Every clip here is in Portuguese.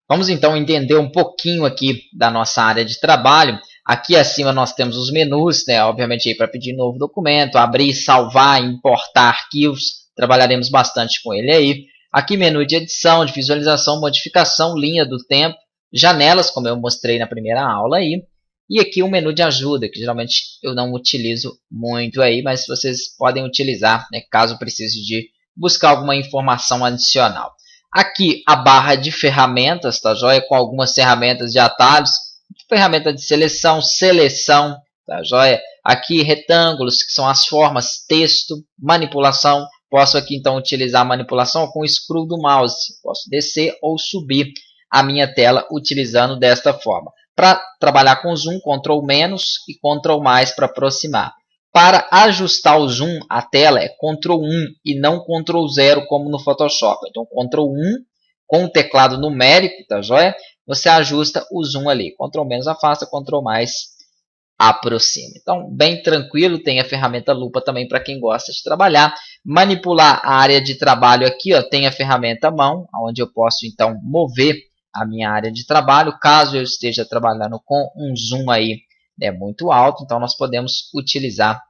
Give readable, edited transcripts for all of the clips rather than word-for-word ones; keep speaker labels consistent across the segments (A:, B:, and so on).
A: Vamos então entender um pouquinho aqui da nossa área de trabalho. Aqui acima nós temos os menus, né? Obviamente para pedir novo documento, abrir, salvar, importar arquivos. Trabalharemos bastante com ele aí. Aqui menu de edição, de visualização, modificação, linha do tempo, janelas, como eu mostrei na primeira aula aí. E aqui o menu de ajuda, que geralmente eu não utilizo muito aí, mas vocês podem utilizar, né, caso precise de buscar alguma informação adicional. Aqui a barra de ferramentas, tá joia? Com algumas ferramentas de atalhos, ferramenta de seleção, tá joia? Aqui retângulos, que são as formas, texto, manipulação. Posso aqui então utilizar a manipulação com o scroll do mouse. Posso descer ou subir a minha tela utilizando desta forma. Para trabalhar com zoom, Ctrl- e Ctrl+ para aproximar. Para ajustar o zoom, a tela é Ctrl+1 e não Ctrl+0 como no Photoshop. Então, Ctrl+1 com o teclado numérico, tá joia? Você ajusta o zoom ali. Ctrl- afasta, Ctrl+ aproxima. Então, bem tranquilo. Tem a ferramenta lupa também para quem gosta de trabalhar. Manipular a área de trabalho aqui, ó, tem a ferramenta mão, onde eu posso então mover a minha área de trabalho. Caso eu esteja trabalhando com um zoom aí, né, muito alto, então nós podemos utilizar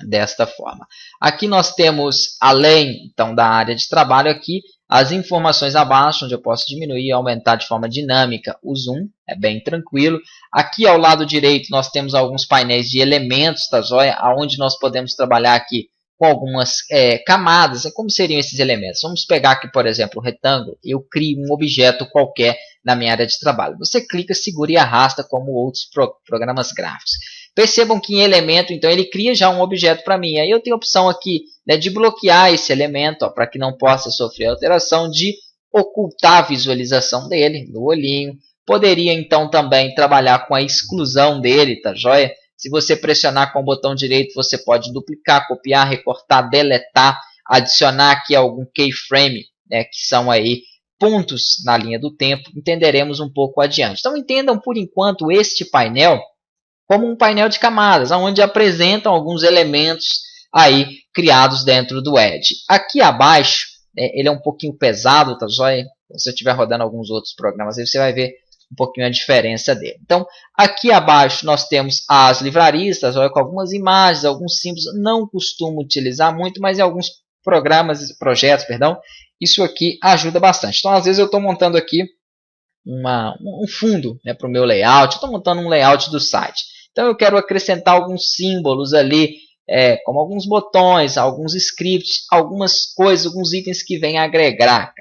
A: desta forma. Aqui nós temos, além então da área de trabalho, aqui as informações abaixo, onde eu posso diminuir e aumentar de forma dinâmica o zoom, é bem tranquilo. Aqui ao lado direito nós temos alguns painéis de elementos, tá joia? Onde nós podemos trabalhar aqui com algumas camadas. Como seriam esses elementos? Vamos pegar aqui, por exemplo, o retângulo. Eu crio um objeto qualquer na minha área de trabalho. Você clica, segura e arrasta como outros programas gráficos. Percebam que em elemento, então, ele cria já um objeto para mim. Aí eu tenho a opção aqui, né, de bloquear esse elemento para que não possa sofrer alteração, de ocultar a visualização dele, no olhinho. Poderia, então, também trabalhar com a exclusão dele, tá joia? Se você pressionar com o botão direito, você pode duplicar, copiar, recortar, deletar, adicionar aqui algum keyframe, né, que são aí pontos na linha do tempo. Entenderemos um pouco adiante. Então, entendam, por enquanto, este painel como um painel de camadas, onde apresentam alguns elementos aí criados dentro do Edge. Aqui abaixo, ele é um pouquinho pesado, tá joia? Se você estiver rodando alguns outros programas, aí você vai ver um pouquinho a diferença dele. Então, aqui abaixo nós temos as livrarias, tá joia? Com algumas imagens, alguns símbolos. Não costumo utilizar muito, mas em alguns projetos, isso aqui ajuda bastante. Então, às vezes eu estou montando aqui um fundo, né, para o meu layout, estou montando um layout do site. Então eu quero acrescentar alguns símbolos ali, como alguns botões, alguns scripts, algumas coisas, alguns itens que vêm agregar,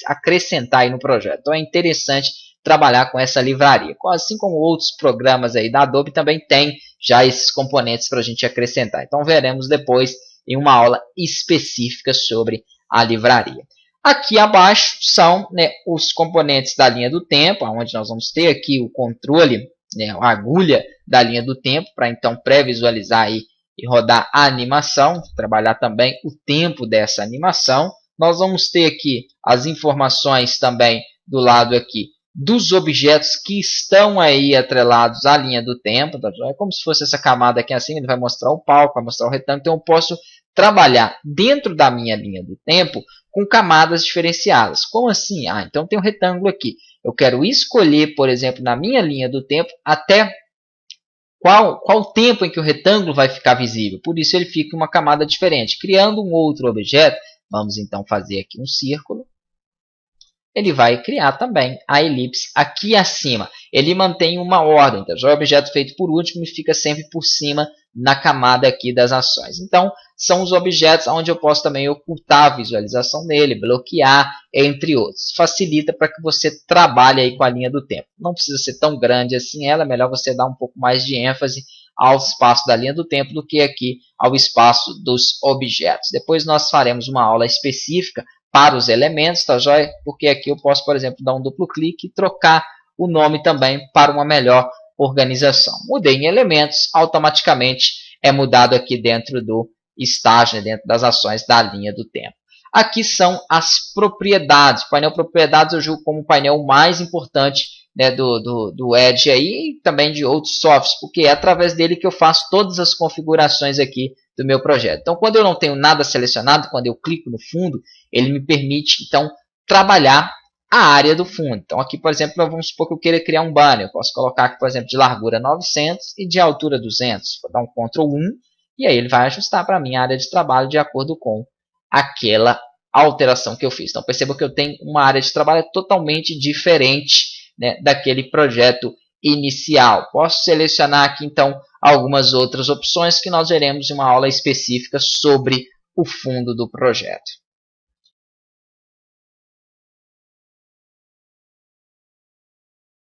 A: acrescentar aí no projeto. Então é interessante trabalhar com essa livraria. Assim como outros programas aí da Adobe também tem já esses componentes para a gente acrescentar. Então veremos depois em uma aula específica sobre a livraria. Aqui abaixo são, né, os componentes da linha do tempo, onde nós vamos ter aqui o controle, né, a agulha da linha do tempo, para então pré-visualizar aí e rodar a animação, trabalhar também o tempo dessa animação. Nós vamos ter aqui as informações também do lado aqui dos objetos que estão aí atrelados à linha do tempo. Tá? É como se fosse essa camada aqui assim, ele vai mostrar o palco, vai mostrar o retângulo, então eu posso trabalhar dentro da minha linha do tempo com camadas diferenciadas. Como assim? Então tem um retângulo aqui. Eu quero escolher, por exemplo, na minha linha do tempo, até qual tempo em que o retângulo vai ficar visível. Por isso ele fica uma camada diferente. Criando um outro objeto, vamos então fazer aqui um círculo. Ele vai criar também a elipse aqui acima. Ele mantém uma ordem, tá? Já é o objeto feito por último e fica sempre por cima na camada aqui das ações. Então, são os objetos onde eu posso também ocultar a visualização dele, bloquear, entre outros. Facilita para que você trabalhe aí com a linha do tempo. Não precisa ser tão grande assim ela, é melhor você dar um pouco mais de ênfase ao espaço da linha do tempo do que aqui ao espaço dos objetos. Depois nós faremos uma aula específica para os elementos, tá joia? Porque aqui eu posso, por exemplo, dar um duplo clique e trocar o nome também para uma melhor organização. Mudei em elementos, automaticamente é mudado aqui dentro do estágio, né, dentro das ações da linha do tempo. Aqui são as propriedades. O painel propriedades eu julgo como o painel mais importante, né, do Edge aí, e também de outros softwares, porque é através dele que eu faço todas as configurações aqui do meu projeto. Então, quando eu não tenho nada selecionado, quando eu clico no fundo, ele me permite, então, trabalhar a área do fundo. Então aqui, por exemplo, vamos supor que eu queira criar um banner. Eu posso colocar aqui, por exemplo, de largura 900 e de altura 200. Vou dar um Ctrl 1 e aí ele vai ajustar para mim a área de trabalho de acordo com aquela alteração que eu fiz. Então perceba que eu tenho uma área de trabalho totalmente diferente, né, daquele projeto inicial. Posso selecionar aqui então algumas outras opções que nós veremos em uma aula específica sobre o fundo do projeto.